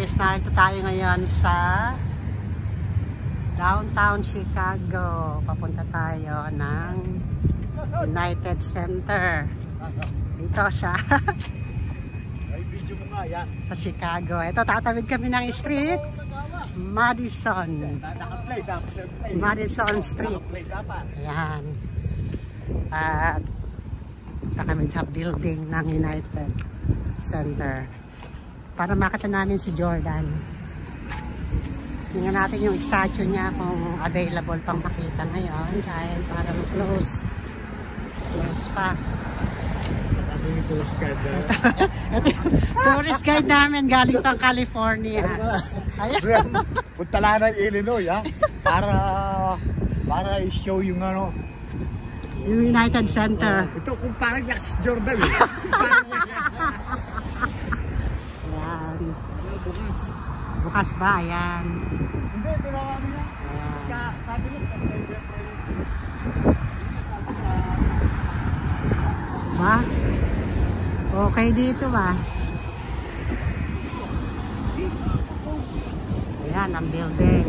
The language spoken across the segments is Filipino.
guys, narito tayo ngayon sa downtown Chicago. Papunta tayo ng United Center. Dito sa sa Chicago. Ito, tatawid kami ng street. Madison Street. Ayan. At punta kami sa building ng United Center para makita namin si Jordan. Tingnan natin yung statue niya kung available pang makita ngayon dahil para close pa. Tourist guide namin galing pang California. Punta lang ng Illinois, ha? Para i-show yung ano, yung United Center. ito kung parang si Jordan, eh. Ayan. Bukas. Bukas ba? Ayan. Hindi, tinawa mo yan. Ayan. Sabi niya sa Ba? Okay dito ba? Ayan ang building.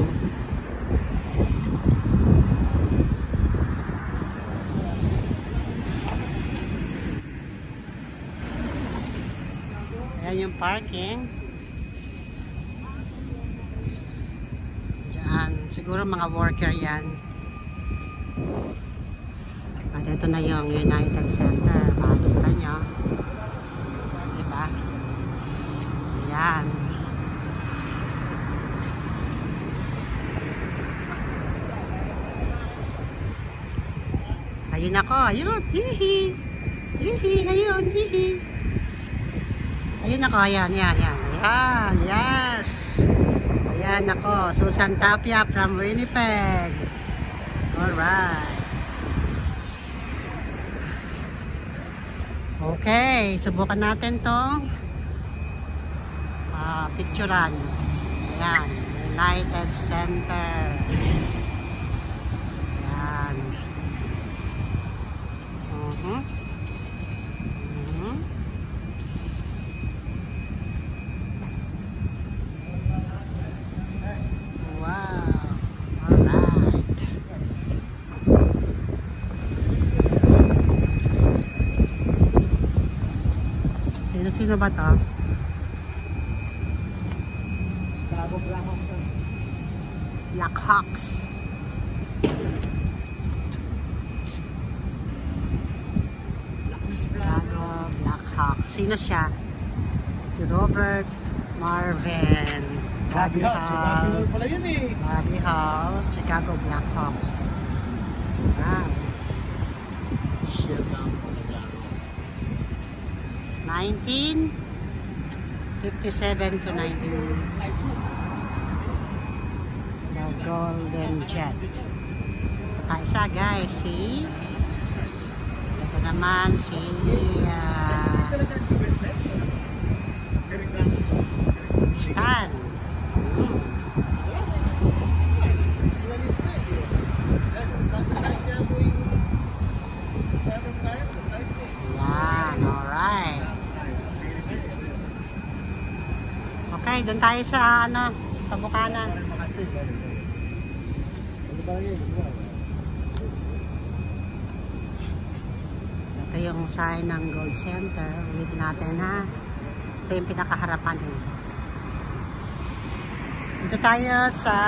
Ayan yung parking. Diyan. Siguro mga worker yan. At ito na yung United Center. Makikita nyo. Diba? Ayan. Ayun ako. Ayun. Hihi. Hihi. Ayun. Hihi. Ayun ako. Ayan. Ayan. Ayan. Ayan. Yes. Ayan ako. Susan Tapia from Winnipeg. Alright. Okay, subukan natin tong picturean. Ayan, United Center. Ayan. Wow. Alright. Sino ba to? Blackhawks. Blackhawks. Sino siya? Si Robert Marvin. Bobby Hall. Pala yun, eh. Bobby Hall. Chicago Blackhawks. Wow. 1957 to 19. The Golden Jet. Kaisa guys, si ito naman si Stan. Yan, alright. Okay, doon tayo sa ano, sa Bukana. Ito yung sign ng Gold Center. Ulitin natin, ha. Ito yung pinakaharapan. Dito tayo sa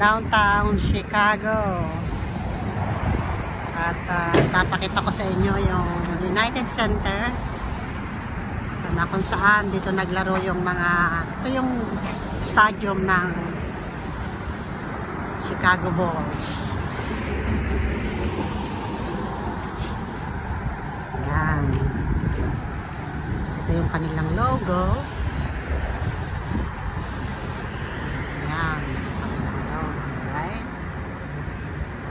downtown Chicago. At ipapakita ko sa inyo yung United Center. Na kung saan dito naglaro yung mga, ito yung stadium ng Chicago Bulls. Ayan. Ito yung kanilang logo. Ayan. Alright.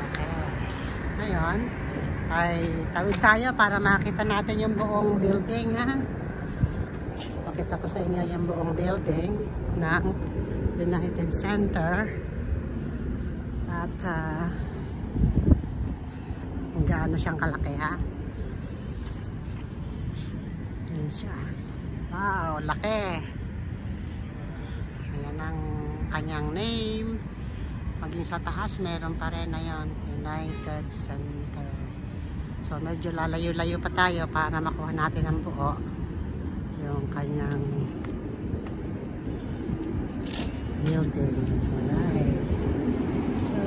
Okay. Ngayon ay tawid tayo para makita natin yung buong building, ha. Pakita ko sa inyo yung buong building ng United Center at kung gaano siyang kalaki, ha. Ayan siya. Wow, laki. ng kanyang name. Maging sa taas, meron pa rin na yun, United Center. So, medyo lalayo-layo pa tayo para makuha natin ang buo. Yung kanyang building. Alright. So,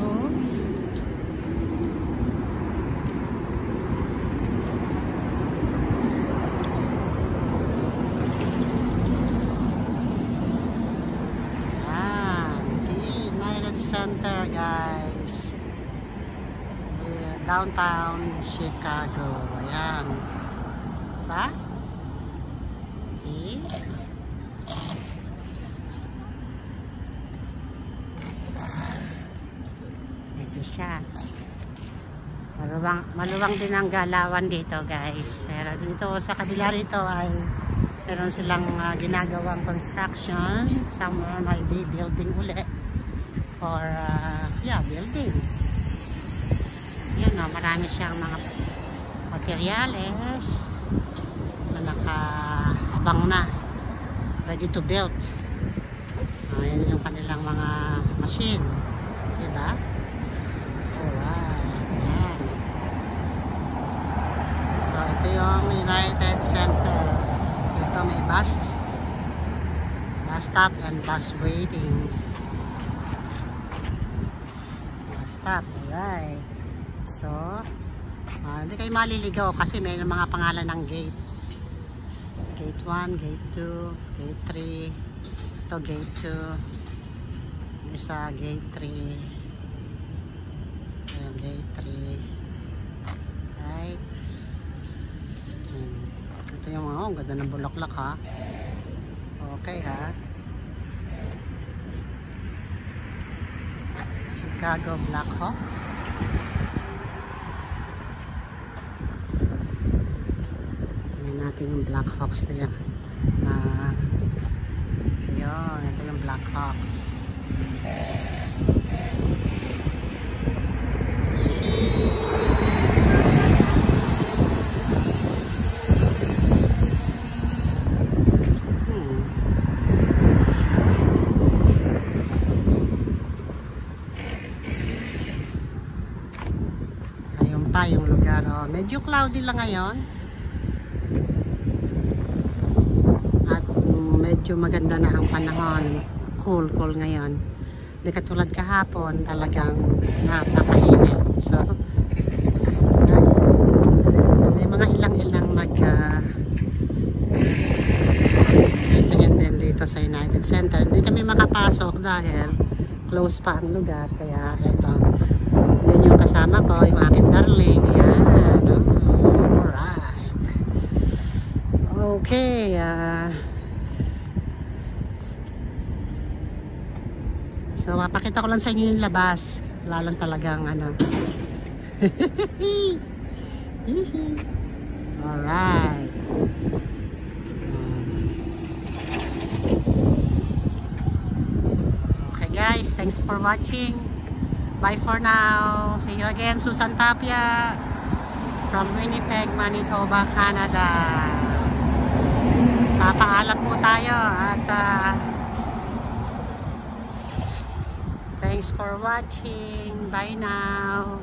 Center, guys. Downtown Chicago. Ayan. Diba? See? Ito siya. Maluwang din ang galawan dito, guys. Pero dito sa kabila rito ay meron silang ginagawang construction. Somewhere may building ulit. Or building. Yan o, marami siyang mga materyales na nakaabang na, ready to build. Yan yung kanilang mga machine, diba? Alright, yan. So ito yung United Center. Ito may bus stop and bus waiting. Stop, alright. So, hindi kayo maliligaw kasi may mga pangalan ng gate. Gate 1, Gate 2, Gate 3. Ito, Gate 2. Isa, Gate 3. Ayan, Gate 3. Right. Ito yung mga, ang ganda ng bulaklak ha. Okay ha. Chicago Blackhawks. Tingnan natin yung Blackhawks na yan. Ayun, ito yung Blackhawks. Pa yung lugar. Oh, medyo cloudy lang ngayon. At medyo maganda na ang panahon. Cool ngayon. Hindi katulad kahapon, talagang napakainit. So, may mga ilang tingin din dito sa United Center. Hindi kami makapasok dahil close pa ang lugar. Kaya ito. Yun yung kasama ko, yung aking darling. Ayan. Alright. Okay. So, mapakita ko lang sa inyo yung labas. Wala lang talagang Alright. Okay guys, thanks for watching. Bye for now. See you again, Susan Tapia from Winnipeg, Manitoba, Canada. Papaalam po tayo at thanks for watching. Bye now.